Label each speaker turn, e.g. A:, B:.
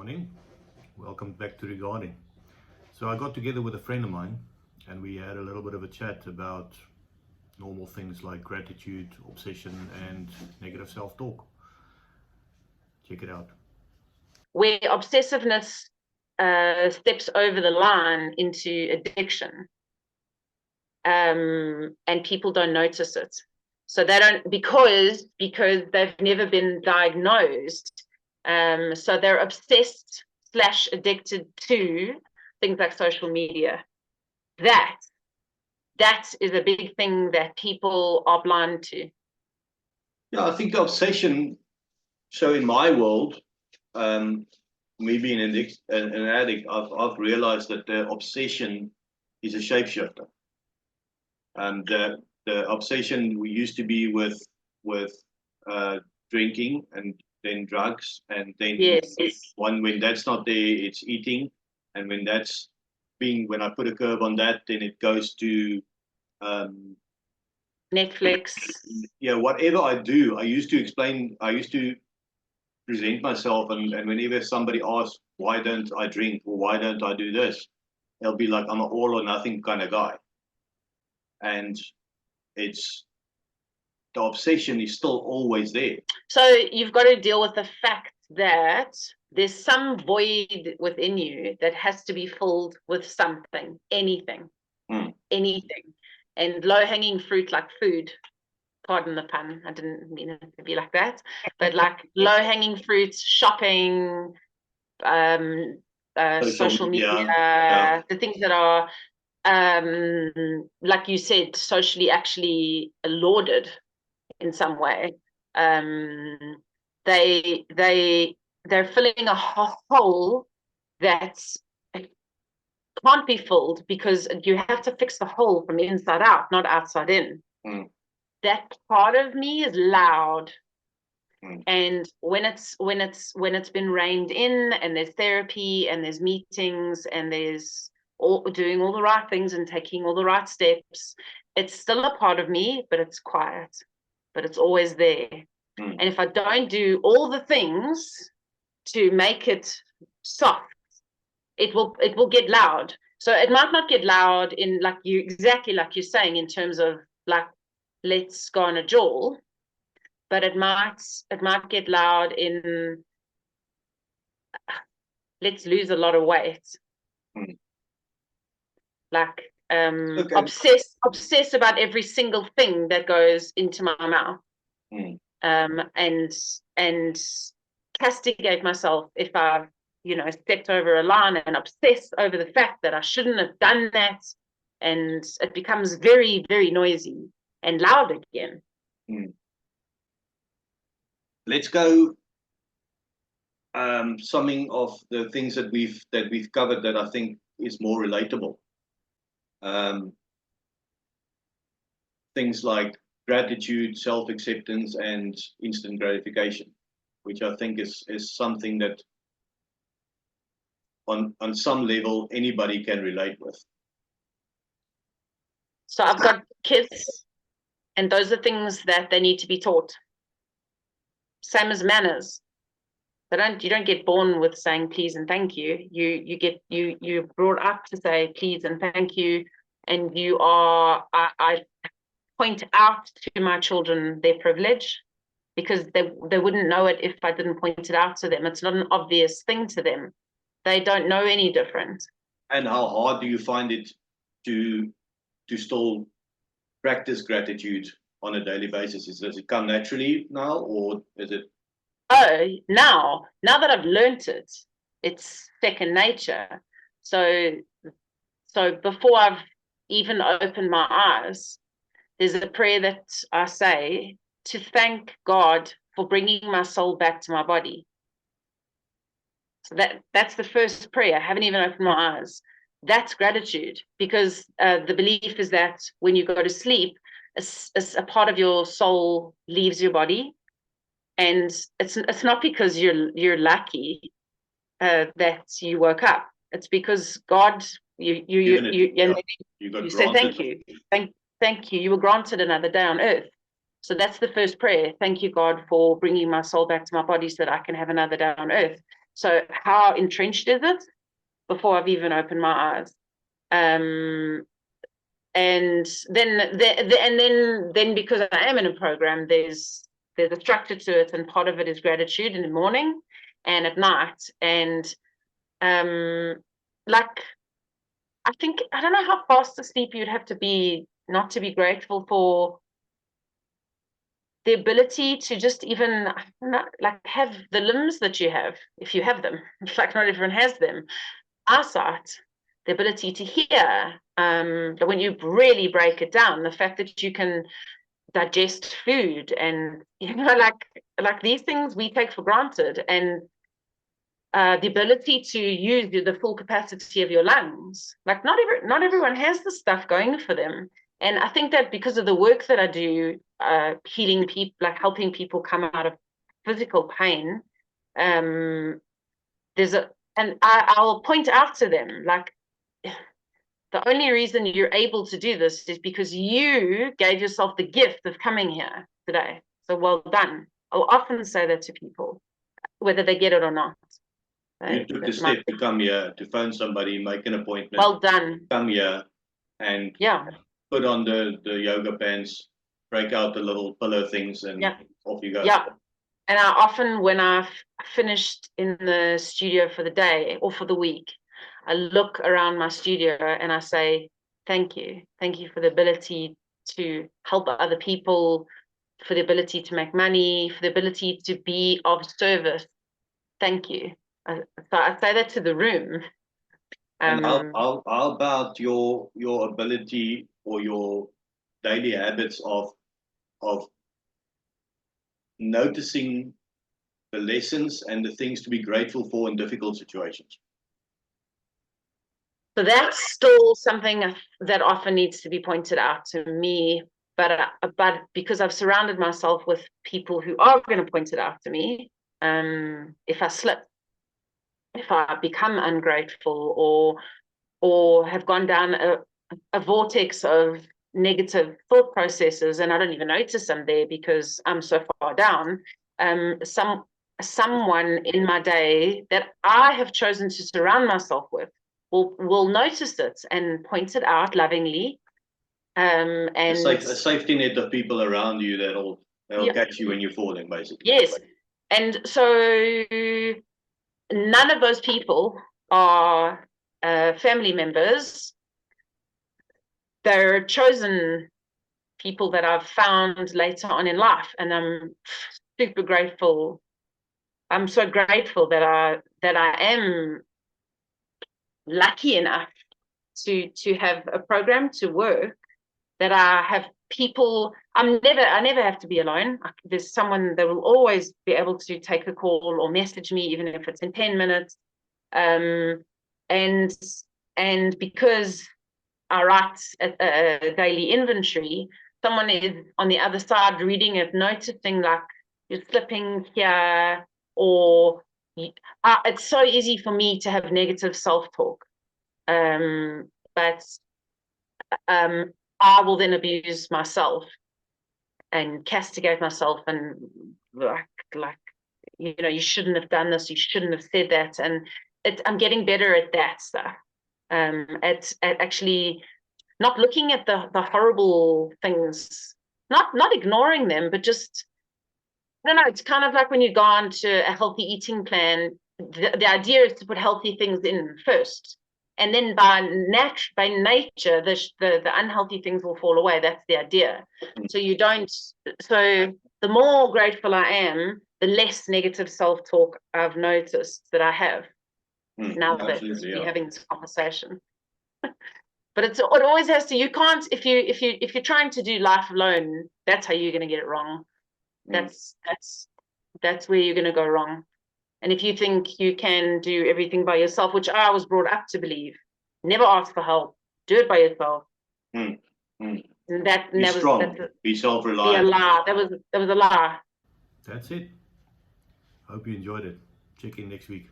A: Morning. Welcome back to Regardin. So I got together with a friend of mine and we had a little bit of a chat about normal things like gratitude, obsession, and negative self-talk. Check it out.
B: Where obsessiveness steps over the line into addiction, and people don't notice it. So they don't because they've never been diagnosed. So they're obsessed / addicted to things like social media. That is a big thing that people are blind to.
C: Yeah, I think the obsession. So in my world, me being an addict, I've realized that the obsession is a shapeshifter. And the obsession we used to be with drinking and then drugs, and then
B: Yes.
C: when that's not there, it's eating, and when I put a curve on that, then it goes to
B: Netflix.
C: Yeah, whatever I do, I used to present myself, and whenever somebody asks why don't I drink or why don't I do this, they'll be like, I'm an all or nothing kind of guy. And it's the obsession is still always there.
B: So you've got to deal with the fact that there's some void within you that has to be filled with something, anything. And low-hanging fruit like food, pardon the pun, I didn't mean it to be like that, but like low-hanging fruits, shopping, social media,
C: yeah.
B: the things that are, like you said, socially actually lauded in some way. They're filling a hole that can't be filled because you have to fix the hole from inside out, not outside in. That part of me is loud. And when it's been reined in, and there's therapy and there's meetings and there's doing all the right things and taking all the right steps, it's still a part of me, but it's quiet, but it's always there. And if I don't do all the things to make it soft, it will get loud. So it might not get loud in exactly like you're saying, in terms of like, let's go on a jaw, but it might get loud in, let's lose a lot of weight. Like obsess about every single thing that goes into my mouth. And castigate myself if I've stepped over a line, and obsess over the fact that I shouldn't have done that, and it becomes very, very noisy and loud again.
C: Let's go summing of the things that we've covered that I think is more relatable. Things like gratitude, self-acceptance, and instant gratification, which I think is something that on some level anybody can relate with.
B: So I've got kids, and those are things that they need to be taught. Same as manners. You don't get born with saying please and thank you. You're brought up to say please and thank you, and I point out to my children their privilege, because they wouldn't know it if I didn't point it out to them. It's not an obvious thing to them. They don't know any different.
C: And how hard do you find it to still practice gratitude on a daily basis? Does it come naturally now, or is it?
B: Oh, now that I've learned it, it's second nature. So before I've even opened my eyes, there's a prayer that I say to thank God for bringing my soul back to my body. So that's the first prayer. I haven't even opened my eyes. That's gratitude, because the belief is that when you go to sleep, a part of your soul leaves your body, and it's not because you're lucky that you woke up. It's because God, you say thank you, thank you. You were granted another day on earth. So that's the first prayer. Thank you, God, for bringing my soul back to my body so that I can have another day on earth. So how entrenched is it before I've even opened my eyes? And then because I am in a program, there's a structure to it, and part of it is gratitude in the morning and at night. And like, I think, I don't know how fast asleep you'd have to be not to be grateful for the ability to just even like have the limbs that you have, if you have them. Like, not everyone has them. Eyesight, the ability to hear, when you really break it down, the fact that you can digest food, and like these things we take for granted, and the ability to use the full capacity of your lungs. Like, not everyone has this stuff going for them. And I think that because of the work that I do, healing people, like helping people come out of physical pain, and I'll point out to them, like, the only reason you're able to do this is because you gave yourself the gift of coming here today. So well done. I'll often say that to people, whether they get it or not.
C: You took the step to come here, to phone somebody, make an appointment.
B: Well done.
C: Come here and put on the yoga pants, break out the little pillow things, and off you go.
B: Yeah. And I often, when I've finished in the studio for the day or for the week, I look around my studio and I say, thank you. Thank you for the ability to help other people, for the ability to make money, for the ability to be of service. Thank you. So I say that to the room.
C: And how about your ability or your daily habits of noticing the lessons and the things to be grateful for in difficult situations?
B: So that's still something that often needs to be pointed out to me, but because I've surrounded myself with people who are going to point it out to me, if I slip, if I become ungrateful, or have gone down a vortex of negative thought processes, and I don't even notice I'm there because I'm so far down, someone in my day that I have chosen to surround myself with will notice it and point it out lovingly. And
C: a safety net of people around you that'll catch you when you're falling, basically.
B: Yes. And so none of those people are family members. They're chosen people that I've found later on in life, and I'm super grateful. I'm so grateful that I am lucky enough to have a program to work, that I have people. I never have to be alone. There's someone that will always be able to take a call or message me, even if it's in 10 minutes. And because I write a daily inventory, someone is on the other side reading it, noticing like you're slipping here, or it's so easy for me to have negative self-talk. But I will then abuse myself and castigate myself, and like you shouldn't have done this, you shouldn't have said that, and I'm getting better at that stuff. At actually not looking at the horrible things, not ignoring them, but just, I don't know, it's kind of like when you go on to a healthy eating plan, the idea is to put healthy things in first, and then by nature the unhealthy things will fall away. That's the idea. So the more grateful I am, the less negative self-talk I've noticed that I have now that we're having this conversation. But it always has to. You can't, if you're trying to do life alone, that's how you're going to get it wrong. That's where you're going to go wrong. And if you think you can do everything by yourself, which I was brought up to believe, never ask for help, do it by yourself. And
C: be strong, be self-reliant.
B: Be a lie. That was a lie.
A: That's it. Hope you enjoyed it. Check in next week.